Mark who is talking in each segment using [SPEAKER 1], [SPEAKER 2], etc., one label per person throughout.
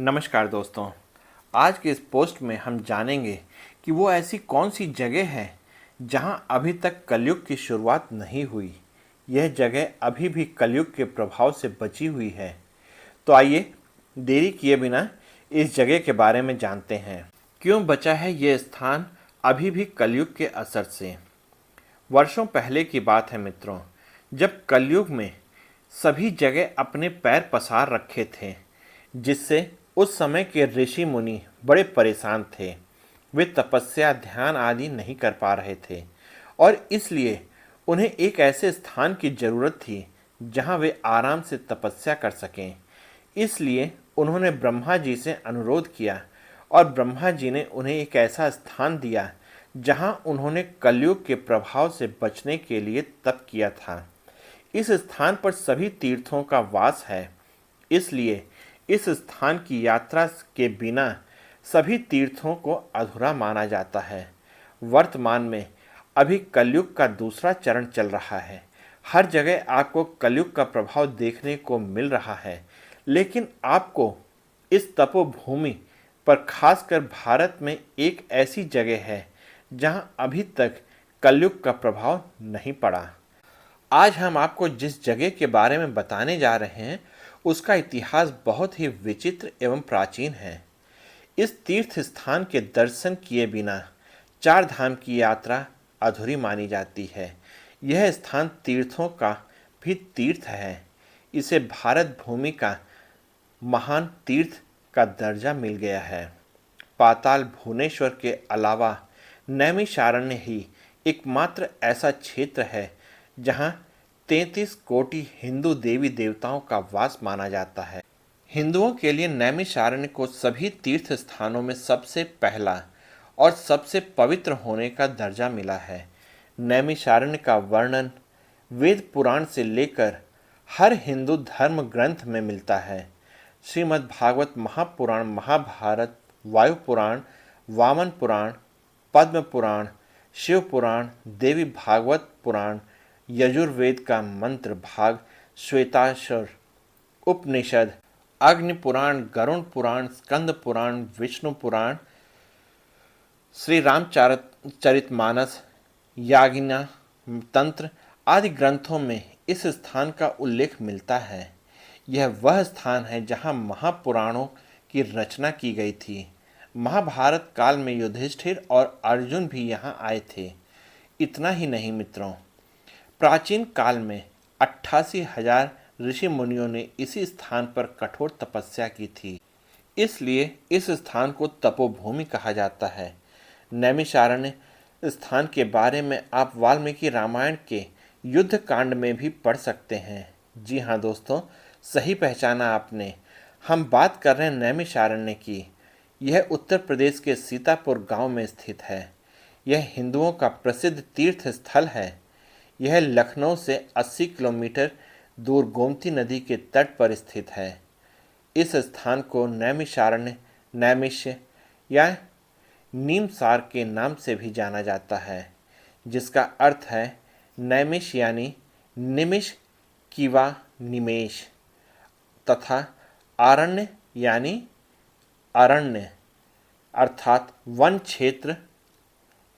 [SPEAKER 1] नमस्कार दोस्तों। आज के इस पोस्ट में हम जानेंगे कि वो ऐसी कौन सी जगह है जहां अभी तक कलयुग की शुरुआत नहीं हुई। यह जगह अभी भी कलयुग के प्रभाव से बची हुई है। तो आइए देरी किए बिना इस जगह के बारे में जानते हैं। क्यों बचा है यह स्थान अभी भी कलयुग के असर से। वर्षों पहले की बात है मित्रों, जब कलयुग में सभी जगह अपने पैर पसार रखे थे, जिससे उस समय के ऋषि मुनि बड़े परेशान थे। वे तपस्या ध्यान आदि नहीं कर पा रहे थे और इसलिए उन्हें एक ऐसे स्थान की जरूरत थी जहां वे आराम से तपस्या कर सकें। इसलिए उन्होंने ब्रह्मा जी से अनुरोध किया और ब्रह्मा जी ने उन्हें एक ऐसा स्थान दिया जहां उन्होंने कलयुग के प्रभाव से बचने के लिए तप किया था। इस स्थान पर सभी तीर्थों का वास है, इसलिए इस स्थान की यात्रा के बिना सभी तीर्थों को अधूरा माना जाता है। वर्तमान में अभी कलयुग का दूसरा चरण चल रहा है। हर जगह आपको कलयुग का प्रभाव देखने को मिल रहा है, लेकिन आपको इस तपोभूमि पर खासकर भारत में एक ऐसी जगह है जहां अभी तक कलयुग का प्रभाव नहीं पड़ा। आज हम आपको जिस जगह के बारे में बताने जा रहे हैं उसका इतिहास बहुत ही विचित्र एवं प्राचीन है। इस तीर्थ स्थान के दर्शन किए बिना चार धाम की यात्रा अधूरी मानी जाती है। यह स्थान तीर्थों का भी तीर्थ है। इसे भारत भूमि का महान तीर्थ का दर्जा मिल गया है। पाताल भुवनेश्वर के अलावा नैमिषारण्य ही एकमात्र ऐसा क्षेत्र है जहां 33 कोटि हिंदू देवी देवताओं का वास माना जाता है। हिंदुओं के लिए नैमिषारण्य को सभी तीर्थ स्थानों में सबसे पहला और सबसे पवित्र होने का दर्जा मिला है। नैमिषारण्य का वर्णन वेद पुराण से लेकर हर हिंदू धर्म ग्रंथ में मिलता है। श्रीमद् भागवत महापुराण, महाभारत, वायु पुराण, वामन पुराण, पद्म पुराण, शिव पुराण, देवी भागवत पुराण, यजुर्वेद का मंत्र भाग, श्वेताश्वर उपनिषद, अग्नि पुराण, गरुण पुराण, स्कंद पुराण, विष्णु पुराण, श्री रामचरितमानस, याज्ञिक तंत्र आदि ग्रंथों में इस स्थान का उल्लेख मिलता है। यह वह स्थान है जहां महापुराणों की रचना की गई थी। महाभारत काल में युधिष्ठिर और अर्जुन भी यहाँ आए थे। इतना ही नहीं मित्रों, प्राचीन काल में 88,000 ऋषि मुनियों ने इसी स्थान पर कठोर तपस्या की थी। इसलिए इस स्थान को तपोभूमि कहा जाता है। नैमिषारण्य स्थान के बारे में आप वाल्मीकि रामायण के युद्ध कांड में भी पढ़ सकते हैं। जी हाँ दोस्तों, सही पहचाना आपने। हम बात कर रहे हैं नैमिषारण्य की। यह उत्तर प्रदेश के सीतापुर गांव में स्थित है। यह हिंदुओं का प्रसिद्ध तीर्थ स्थल है। यह लखनऊ से 80 किलोमीटर दूर गोमती नदी के तट पर स्थित है। इस स्थान को नैमिषारण्य, नैमिष्य या नीमसार के नाम से भी जाना जाता है, जिसका अर्थ है नैमिष यानी निमिष किवा निमेष, तथा आरण्य यानी अरण्य अर्थात वन क्षेत्र,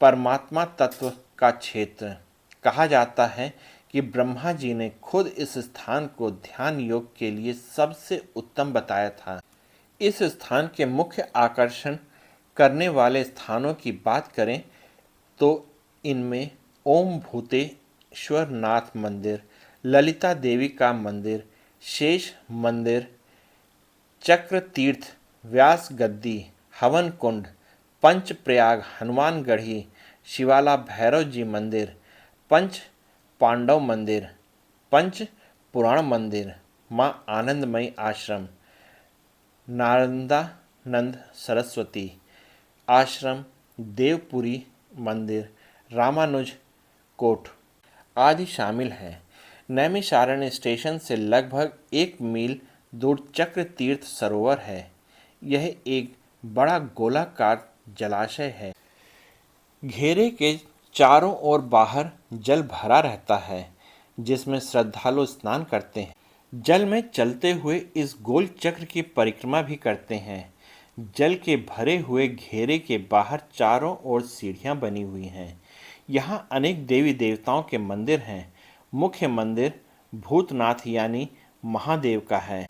[SPEAKER 1] परमात्मा तत्व का क्षेत्र। कहा जाता है कि ब्रह्मा जी ने खुद इस स्थान को ध्यान योग के लिए सबसे उत्तम बताया था। इस स्थान के मुख्य आकर्षण करने वाले स्थानों की बात करें तो इनमें ओम भूतेश्वर नाथ मंदिर, ललिता देवी का मंदिर, शेष मंदिर, चक्र तीर्थ, व्यास गद्दी, हवन कुंड, पंच प्रयाग हनुमानगढ़ी, शिवाला भैरव जी मंदिर, पंच पांडव मंदिर, पंच पुराण मंदिर, माँ आनंदमयी आश्रम, नालंदानंद सरस्वती आश्रम, देवपुरी मंदिर, रामानुज कोट आदि शामिल हैं। नैमिषारण्य स्टेशन से लगभग 1 मील दूर चक्र तीर्थ सरोवर है। यह एक बड़ा गोलाकार जलाशय है। घेरे के चारों ओर बाहर जल भरा रहता है, जिसमें श्रद्धालु स्नान करते हैं। जल में चलते हुए इस गोल चक्र की परिक्रमा भी करते हैं। जल के भरे हुए घेरे के बाहर चारों ओर सीढ़ियां बनी हुई हैं। यहाँ अनेक देवी देवताओं के मंदिर हैं। मुख्य मंदिर भूतनाथ यानी महादेव का है।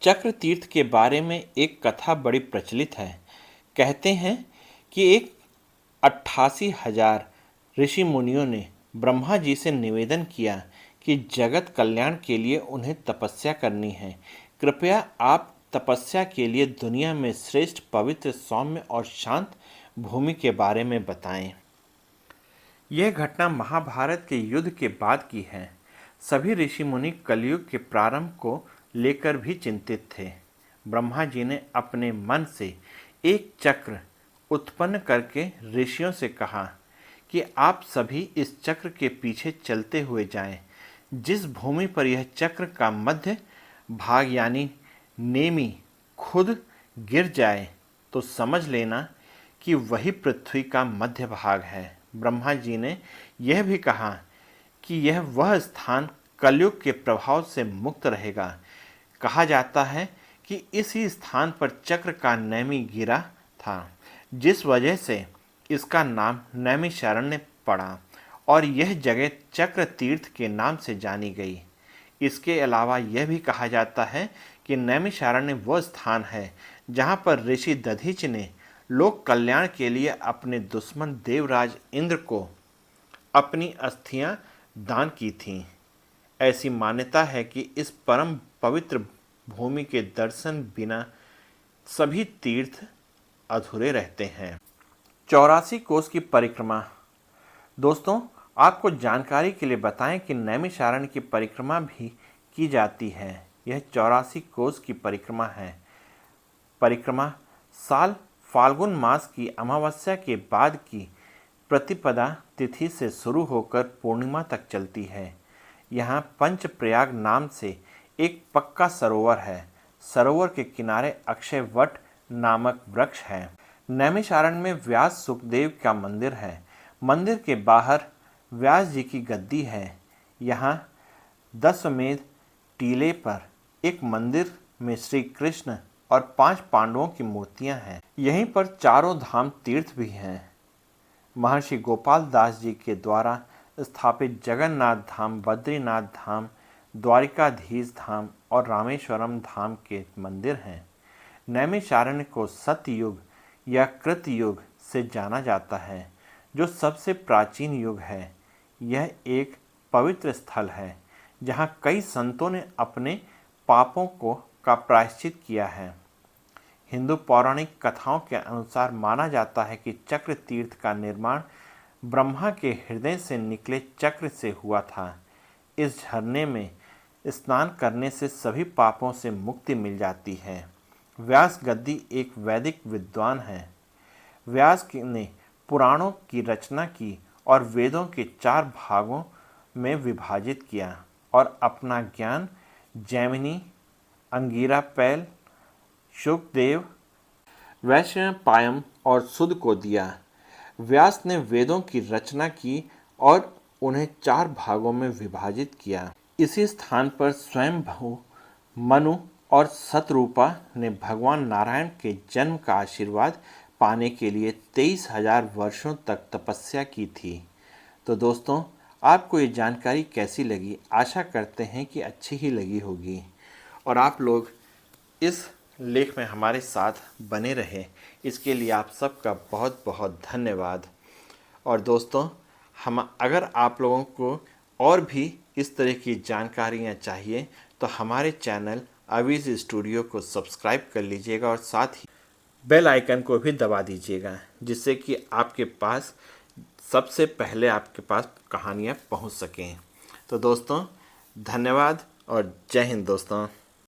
[SPEAKER 1] चक्र तीर्थ के बारे में एक कथा बड़ी प्रचलित है। कहते हैं कि एक 88,000 ऋषि मुनियों ने ब्रह्मा जी से निवेदन किया कि जगत कल्याण के लिए उन्हें तपस्या करनी है। कृपया आप तपस्या के लिए दुनिया में श्रेष्ठ, पवित्र, सौम्य और शांत भूमि के बारे में बताएं। यह घटना महाभारत के युद्ध के बाद की है। सभी ऋषि मुनि कलयुग के प्रारंभ को लेकर भी चिंतित थे। ब्रह्मा जी ने अपने मन से एक चक्र उत्पन्न करके ऋषियों से कहा कि आप सभी इस चक्र के पीछे चलते हुए जाएं। जिस भूमि पर यह चक्र का मध्य भाग यानी नेमी खुद गिर जाए तो समझ लेना कि वही पृथ्वी का मध्य भाग है। ब्रह्मा जी ने यह भी कहा कि यह वह स्थान कलयुग के प्रभाव से मुक्त रहेगा। कहा जाता है कि इसी स्थान पर चक्र का नेमि गिरा था, जिस वजह से इसका नाम नैमिषारण्य पड़ा और यह जगह चक्र तीर्थ के नाम से जानी गई। इसके अलावा यह भी कहा जाता है कि नैमिषारण्य वह स्थान है जहाँ पर ऋषि दधीच ने लोक कल्याण के लिए अपने दुश्मन देवराज इंद्र को अपनी अस्थियां दान की थीं। ऐसी मान्यता है कि इस परम पवित्र भूमि के दर्शन बिना सभी तीर्थ अधूरे रहते हैं। 84 कोस की परिक्रमा। दोस्तों, आपको जानकारी के लिए बताएं कि नैमिषारण्य की परिक्रमा भी की जाती है। यह 84 कोस की परिक्रमा है। परिक्रमा साल फाल्गुन मास की अमावस्या के बाद की प्रतिपदा तिथि से शुरू होकर पूर्णिमा तक चलती है। यहाँ पंचप्रयाग नाम से एक पक्का सरोवर है। सरोवर के किनारे अक्षय वट नामक वृक्ष है। नैमिषारण्य में व्यास सुखदेव का मंदिर है। मंदिर के बाहर व्यास जी की गद्दी है। यहाँ दशमेध टीले पर एक मंदिर में श्री कृष्ण और 5 पांडवों की मूर्तियां हैं। यहीं पर चारों धाम तीर्थ भी हैं। महर्षि गोपाल दास जी के द्वारा स्थापित जगन्नाथ धाम, बद्रीनाथ धाम, द्वारिकाधीश धाम और रामेश्वरम धाम के मंदिर हैं। नैमिषारण्य को सतयुग या कृतयुग से जाना जाता है, जो सबसे प्राचीन युग है। यह एक पवित्र स्थल है जहाँ कई संतों ने अपने पापों का प्रायश्चित किया है। हिंदू पौराणिक कथाओं के अनुसार माना जाता है कि चक्र तीर्थ का निर्माण ब्रह्मा के हृदय से निकले चक्र से हुआ था। इस झरने में स्नान करने से सभी पापों से मुक्ति मिल जाती है। व्यास गद्दी एक वैदिक विद्वान है। व्यास ने पुराणों की रचना की और वेदों के 4 भागों में विभाजित किया और अपना ज्ञान जैमिनी, अंगिरा पैल, शुकदेव, वैशंपायन और सुद को दिया। व्यास ने वेदों की रचना की और उन्हें 4 भागों में विभाजित किया। इसी स्थान पर स्वयंभू मनु और शतरूपा ने भगवान नारायण के जन्म का आशीर्वाद पाने के लिए 23,000 वर्षों तक तपस्या की थी। तो दोस्तों, आपको ये जानकारी कैसी लगी? आशा करते हैं कि अच्छी ही लगी होगी और आप लोग इस लेख में हमारे साथ बने रहे, इसके लिए आप सबका बहुत बहुत धन्यवाद। और दोस्तों, अगर आप लोगों को और भी इस तरह की जानकारियाँ चाहिए तो हमारे चैनल अवीज़ स्टूडियो को सब्सक्राइब कर लीजिएगा और साथ ही बेल आइकन को भी दबा दीजिएगा, जिससे कि आपके पास सबसे पहले आपके पास कहानियाँ पहुंच सकें। तो दोस्तों, धन्यवाद और जय हिंद दोस्तों।